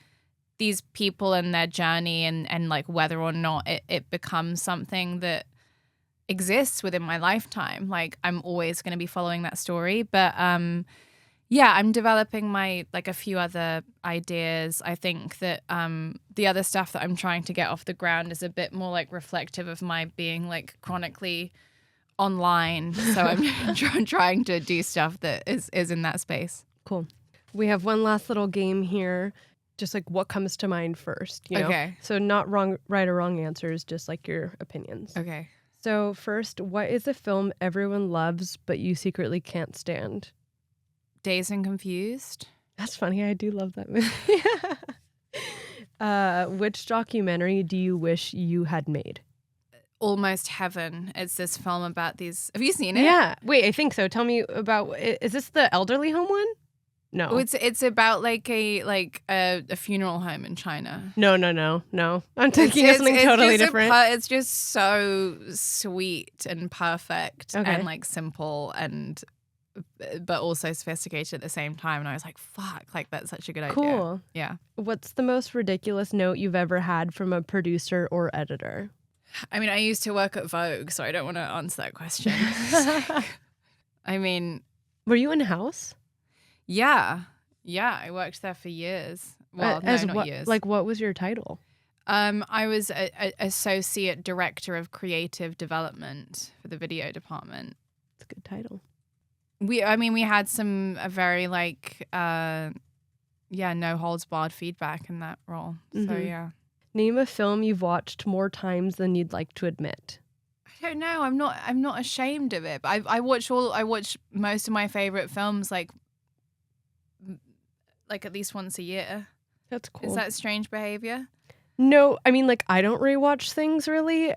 these people and their journey and like whether or not it becomes something that exists within my lifetime. Like I'm always going to be following that story. But yeah, I'm developing a few other ideas. I think that the other stuff that I'm trying to get off the ground is a bit more like reflective of my being like chronically online. So I'm trying to do stuff that is in that space. Cool. We have one last little game here. Just like what comes to mind first, you know? Okay. So not right or wrong answers, just like your opinions. Okay. So first, what is a film everyone loves but you secretly can't stand? Dazed and Confused. That's funny. I do love that movie. Which documentary do you wish you had made? Almost Heaven. It's this film about these. Have you seen it? Yeah. Wait, I think so. Tell me about. Is this the elderly home one? No. Oh, it's about like a funeral home in China. No. I'm thinking of something totally different. It's just so sweet and perfect and like simple and but also sophisticated at the same time. And I was like, fuck, like that's such a good idea. Cool. Yeah. What's the most ridiculous note you've ever had from a producer or editor? I mean, I used to work at Vogue, so I don't want to answer that question. I mean, were you in house? Yeah, I worked there for years. Well, not years. Like, what was your title? I was a associate director of creative development for the video department. It's a good title. We had some very no holds barred feedback in that role. So yeah. Name a film you've watched more times than you'd like to admit. I don't know. I'm not ashamed of it. But I watch most of my favorite films like at least once a year. That's cool. Is that strange behavior? No, I mean, like, I don't rewatch things really,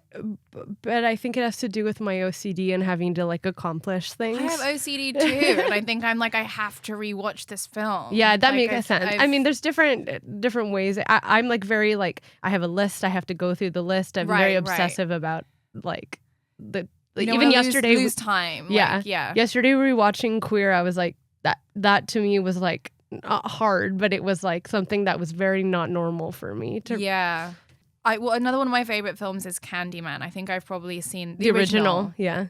but I think it has to do with my OCD and having to, like, accomplish things. I have OCD too, and I think I have to rewatch this film. Yeah, that makes sense. I mean, there's different ways. I'm, like, very, like, I have a list. I have to go through the list. I'm very obsessive about, like, even yesterday. Lose time. Yeah. Yeah. Yesterday, rewatching Queer, I was like, that to me was, like, not hard, but it was like something that was very not normal for me to. Yeah. Another one of my favorite films is Candyman. I think I've probably seen the original. Yeah.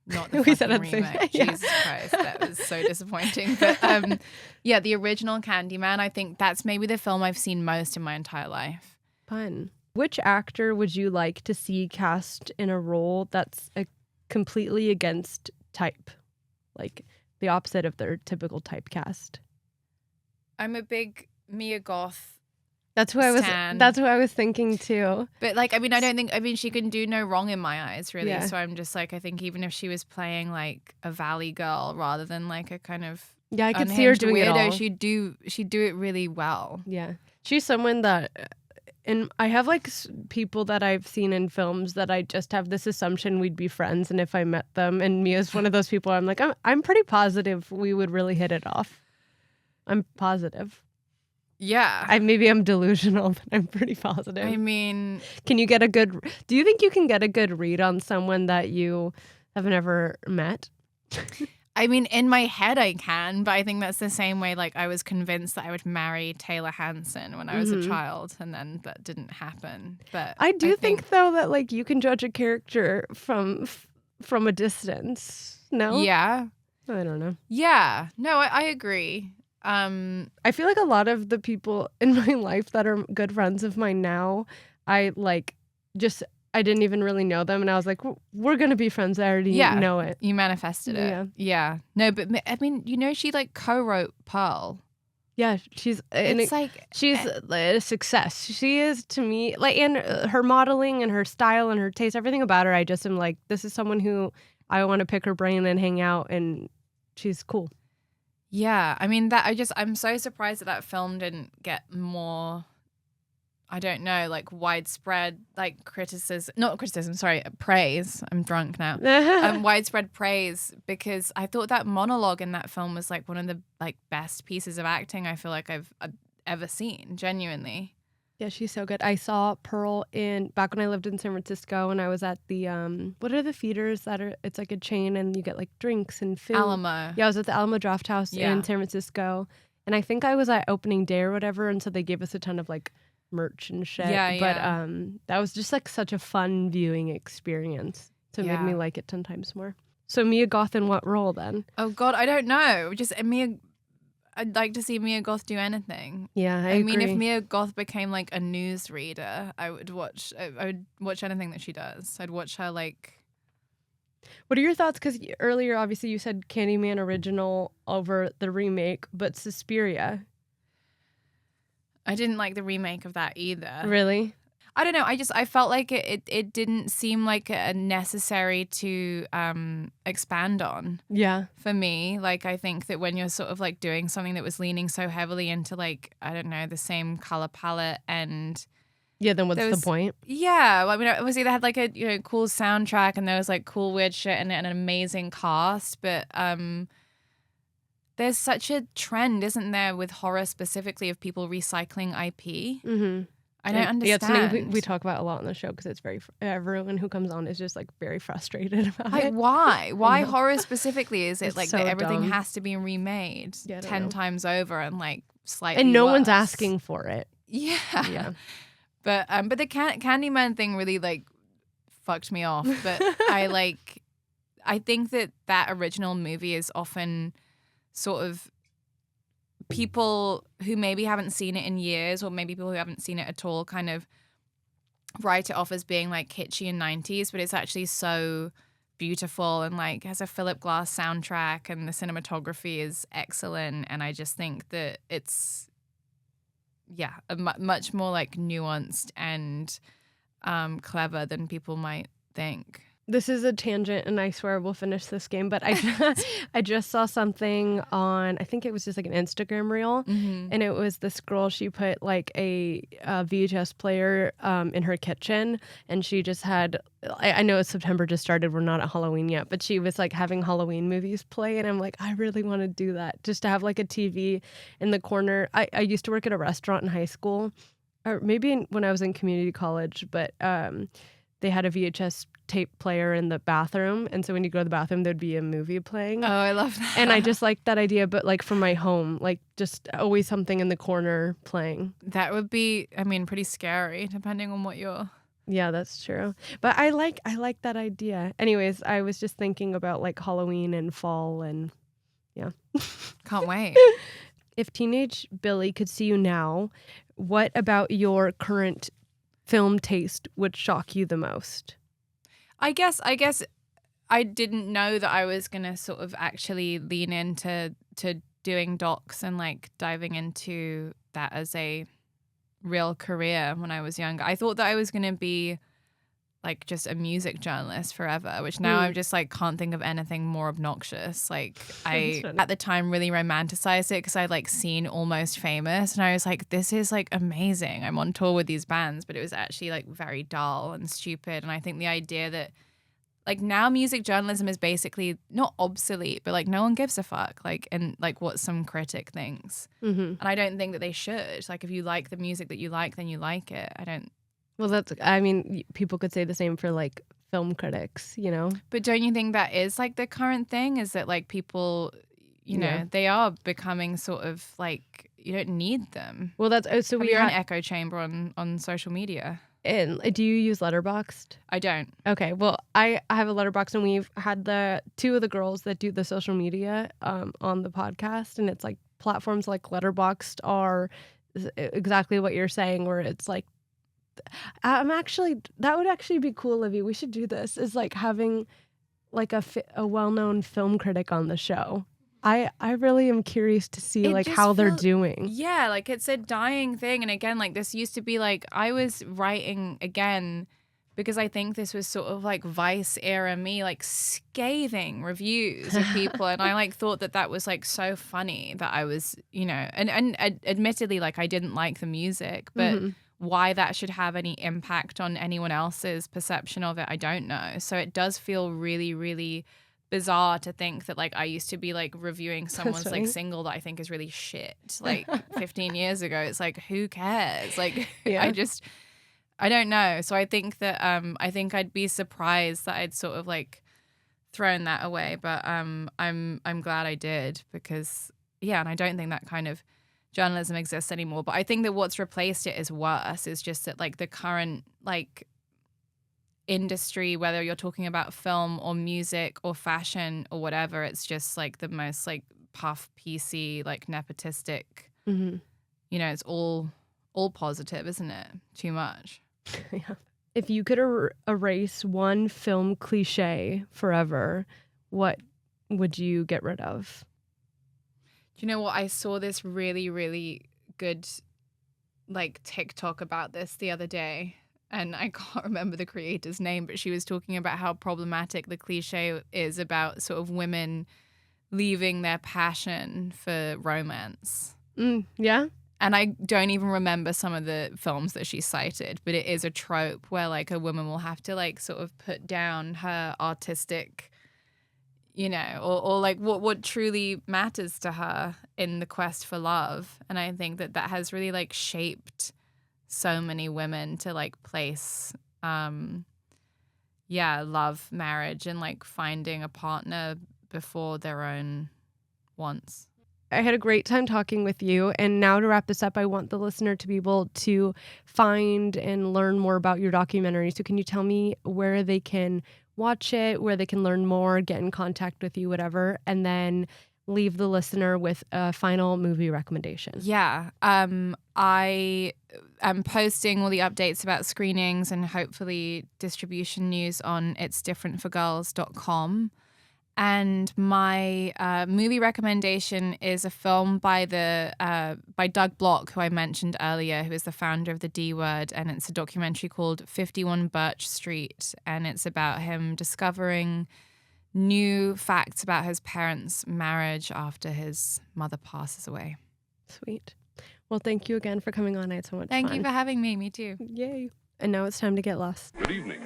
Not the fucking remake. Jesus Christ, that was so disappointing. But the original Candyman, I think that's maybe the film I've seen most in my entire life. Fun. Which actor would you like to see cast in a role that's completely against type? Like the opposite of their typical typecast? I'm a big Mia Goth. That's who I was thinking too. But like, I mean, she can do no wrong in my eyes, really. Yeah. So I'm just like, I think even if she was playing like a valley girl rather than like a kind of I could see her doing weirdo, it all. she'd do it really well. Yeah, she's someone that, and I have like people that I've seen in films that I just have this assumption we'd be friends, and if I met them, and Mia's one of those people, I'm like, I'm pretty positive we would really hit it off. I'm positive. Yeah. Maybe I'm delusional, but I'm pretty positive. I mean... do you think you can get a good read on someone that you have never met? I mean, in my head I can, but I think that's the same way like I was convinced that I would marry Taylor Hanson when I was a child, and then that didn't happen. But I think though that like you can judge a character from a distance. No? Yeah. I don't know. Yeah. No, I agree. I feel like a lot of the people in my life that are good friends of mine now, I didn't even really know them, and I was like, we're gonna be friends. I already know it. You manifested it. Yeah. No, but I mean, she like co-wrote Pearl. Yeah, she's a success. She is to me, like, and her modeling and her style and her taste, everything about her. I just am like, this is someone who I want to pick her brain and hang out, and she's cool. Yeah, I mean I'm so surprised that film didn't get more, I don't know, like widespread like praise. I'm drunk now. Widespread praise, because I thought that monologue in that film was like one of the like best pieces of acting I feel like I've ever seen, genuinely. Yeah, she's so good. I saw Pearl back when I lived in San Francisco, and I was at the what are the theaters that are? It's like a chain, and you get like drinks and food. Alamo. Yeah, I was at the Alamo Draft House in San Francisco, and I think I was at opening day or whatever, and so they gave us a ton of like merch and shit. Yeah, but yeah. that was just like such a fun viewing experience. So it made me Yeah. like it 10 times more. So Mia Goth in what role then? Oh God, I don't know. Just Mia. I'd like to see Mia Goth do anything. Yeah, I mean, if agree. Mia Goth became like a news reader, I would watch anything that she does. I'd watch her like. What are your thoughts? Because earlier, obviously, you said Candyman original over the remake, but Suspiria. I didn't like the remake of that either. Really? I don't know. I felt like it didn't seem like a necessary to expand on. Yeah. For me, like I think that when you're sort of like doing something that was leaning so heavily into like, I don't know, the same color palette and Yeah, then what's the point? Yeah, well, I mean, obviously they had like a cool soundtrack and there was like cool weird shit and an amazing cast, but there's such a trend, isn't there, with horror specifically of people recycling IP. Mm-hmm. I don't understand. Yeah, it's something we talk about a lot on the show because it's everyone who comes on is just like very frustrated about like, it. Why? Why horror specifically? Is it It's like so that everything dumb. has to be remade Yeah, I don't 10 know. times over and like slightly And no one's worse? asking for it. Yeah. Yeah. But the Candyman thing really like fucked me off. But I think that original movie is often sort of people who maybe haven't seen it in years or maybe people who haven't seen it at all kind of write it off as being like kitschy and 90s, but it's actually so beautiful and like has a Philip Glass soundtrack and the cinematography is excellent. And I just think that it's much more like nuanced and clever than people might think. This is a tangent, and I swear we'll finish this game. But I just saw something on, I think it was just like an Instagram reel, and it was this girl. She put like a VHS player in her kitchen, and she just had. I know September just started. We're not at Halloween yet, but she was like having Halloween movies play, and I'm like, I really want to do that. Just to have like a TV in the corner. I used to work at a restaurant in high school, or maybe when I was in community college, but they had a VHS tape player in the bathroom, and so when you go to the bathroom there'd be a movie playing. Oh, I love that. And I just like that idea, but like for my home, like just always something in the corner playing. That would be, I mean, pretty scary depending on what you're. Yeah, that's true. But I like that idea. Anyways, I was just thinking about like Halloween and fall and yeah. Can't wait. If teenage Billie could see you now, what about your current film taste would shock you the most? I guess I didn't know that I was gonna sort of actually lean into doing docs and like diving into that as a real career when I was younger. I thought that I was gonna be like just a music journalist forever, which now I just like can't think of anything more obnoxious. Like I at the time really romanticized it because I'd like seen Almost Famous and I was like, this is like amazing. I'm on tour with these bands, but it was actually like very dull and stupid. And I think the idea that like now music journalism is basically not obsolete, but like no one gives a fuck like and like what some critic thinks. And I don't think that they should. Like if you like the music that you like, then you like it. Well, I mean, people could say the same for like film critics, you know? But don't you think that is like the current thing is that like people, you know, they are becoming sort of like, you don't need them. Well, that's, so we are an echo chamber on social media. And do you use Letterboxd? I don't. Okay, well, I have a Letterboxd, and we've had the two of the girls that do the social media on the podcast, and it's like platforms like Letterboxd are exactly what you're saying, where it's like, that would actually be cool, Livy. We should do this. Is like having like a well-known film critic on the show. I really am curious to see like how they're doing. Yeah, like it's a dying thing. And again, like this used to be like I was writing again because I think this was sort of like Vice era me, like scathing reviews of people. And I like thought that was like so funny that I was, you know, and admittedly, like I didn't like the music, but why that should have any impact on anyone else's perception of it, I don't know. So it does feel really, really bizarre to think that like I used to be like reviewing someone's like single that I think is really shit like 15 years ago. It's like, who cares? Like I don't know. So I think that I think I'd be surprised that I'd sort of like thrown that away, but I'm glad I did, because and I don't think that kind of journalism exists anymore. But I think that what's replaced it is worse. Is just that like the current like industry, whether you're talking about film or music or fashion or whatever, it's just like the most like puff PC, like nepotistic. You know, it's all positive, isn't it? Too much. Yeah. If you could erase one film cliche forever, what would you get rid of? Do you know what? I saw this really, really good like TikTok about this the other day, and I can't remember the creator's name, but she was talking about how problematic the cliche is about sort of women leaving their passion for romance. Yeah. And I don't even remember some of the films that she cited, but it is a trope where like a woman will have to like sort of put down her artistic, you know, or like what truly matters to her in the quest for love. And I think that has really like shaped so many women to like place, love, marriage, and like finding a partner before their own wants. I had a great time talking with you. And now to wrap this up, I want the listener to be able to find and learn more about your documentary. So can you tell me where they can watch it, where they can learn more, get in contact with you, whatever, and then leave the listener with a final movie recommendation? Yeah. I am posting all the updates about screenings and hopefully distribution news on itsdifferentforgirls.com. And my movie recommendation is a film by Doug Block, who I mentioned earlier, who is the founder of the D Word, and it's a documentary called 51 Birch Street, and it's about him discovering new facts about his parents' marriage after his mother passes away. Sweet. Well, thank you again for coming on. I had so much fun. Thank you for having me. Me too. Yay. And now it's time to get lost. Good evening.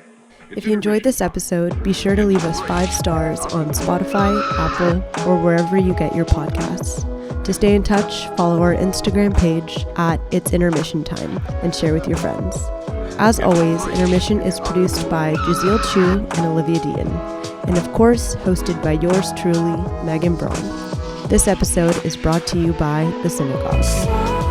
If you enjoyed this episode, be sure to leave us 5 stars on Spotify, Apple, or wherever you get your podcasts. To stay in touch, follow our Instagram page at It's Intermission Time and share with your friends. As always, Intermission is produced by Jazeel Chu and Olivia Dean, and of course, hosted by yours truly, Megan Braun. This episode is brought to you by The Synagogue.